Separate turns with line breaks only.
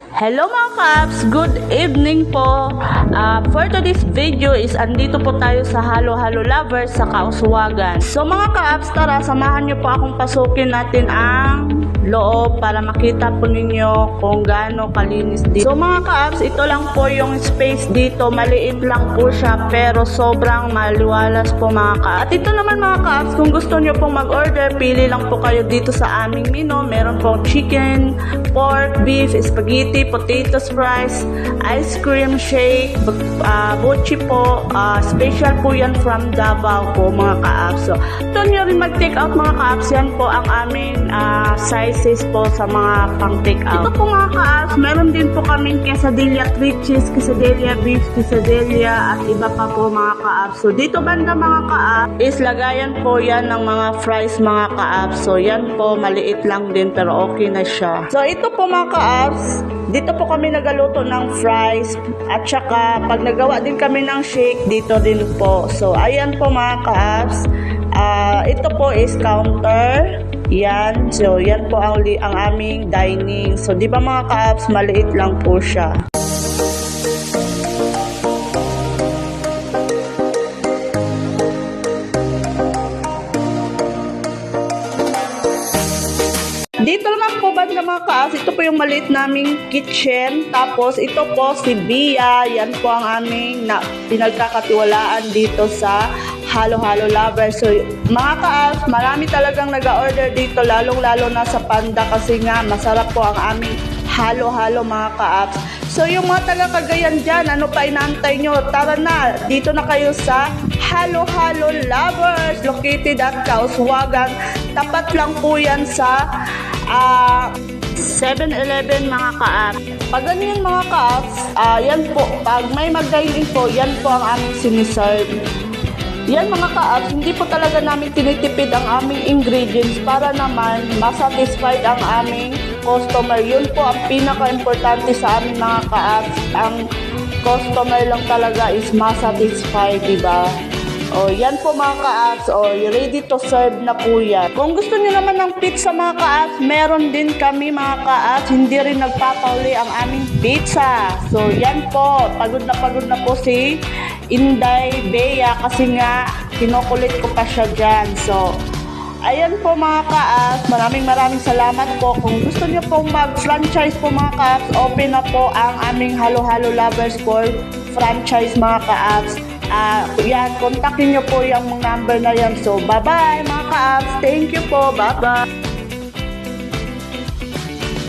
Hello mga ka-apps! Good evening po! For today's video is andito po tayo sa Halo-Halo Lovers sa Kauswagan. So mga ka-apps, tara samahan niyo po akong pasukin natin ang loob para makita po ninyo kung gaano kalinis dito. So mga ka-apps, ito lang po yung space dito. Maliit lang po siya pero sobrang maliwalas po mga ka-apps. At ito naman mga ka-apps, kung gusto niyo pong mag-order, pili lang po kayo dito sa aming menu. Meron pong chicken, pork, beef, spaghetti, potatoes, fries, ice cream, shake, bochi po. Special po yan from Davao po mga ka-apps. So, ito nyo rin mag-take out mga ka-apps. Yan po ang aming sizes po sa mga pang-take out. Ito po mga ka-apps, meron din po kaming quesadilla, 3 cheese, quesadilla, beef, quesadilla, at iba pa po mga ka-apps. So, dito banda mga ka-apps, is lagayan po yan ng mga fries mga ka-apps. So, yan po, maliit lang din pero okay na siya. So, ito po mga ka-apps, dito po kami nagaluto ng fries at saka pag nagawa din kami ng shake, dito din po. So, ayan po mga ka-apps. Ito po is counter. Yan. So, yan po ang aming dining. So, di ba mga ka-apps, maliit lang po siya. Dito naman po banda mga ka-apps, ito po yung maliit naming kitchen. Tapos ito po si Bia, yan po ang aming pinagkakatiwalaan dito sa Halo-Halo Lovers. So mga ka-apps, marami talagang nag-order dito, lalong-lalo na sa Panda kasi nga masarap po ang aming halo-halo mga ka-apps. So yung mga taga-Cagayan dyan, ano pa inaantay nyo? Tara na, dito na kayo sa Halo-Halo Lovers, located at Kauswagan. Tapat lang po yan sa 7-Eleven mga ka-apps. Pag ganyan mga ka-apps, yan po, pag may mag-dining po, yan po ang aming siniserve. Yan mga ka-apps, hindi po talaga namin tinitipid ang aming ingredients para naman masatisfied ang aming customer. Yun po ang pinaka-importante sa aming mga ka-apps. Ang customer lang talaga is masatisfied, diba? O, yan po mga ka-apps. O, ready to serve na po yan. Kung gusto niyo naman ng pizza mga ka-apps, meron din kami mga ka-apps. Hindi rin nagpapauli ang aming pizza. So, yan po. Pagod na po si Inday Bea kasi nga kinukulit ko pa siya dyan. So, ayan po mga ka-apps. Maraming salamat po. Kung gusto niyo pong mag-franchise po mga ka-apps, open na po ang aming Halo-Halo Lovers for franchise mga ka-apps. Yan, kontakin nyo po yung number na yan. So, bye-bye mga ka-apps. Thank you po. Bye-bye.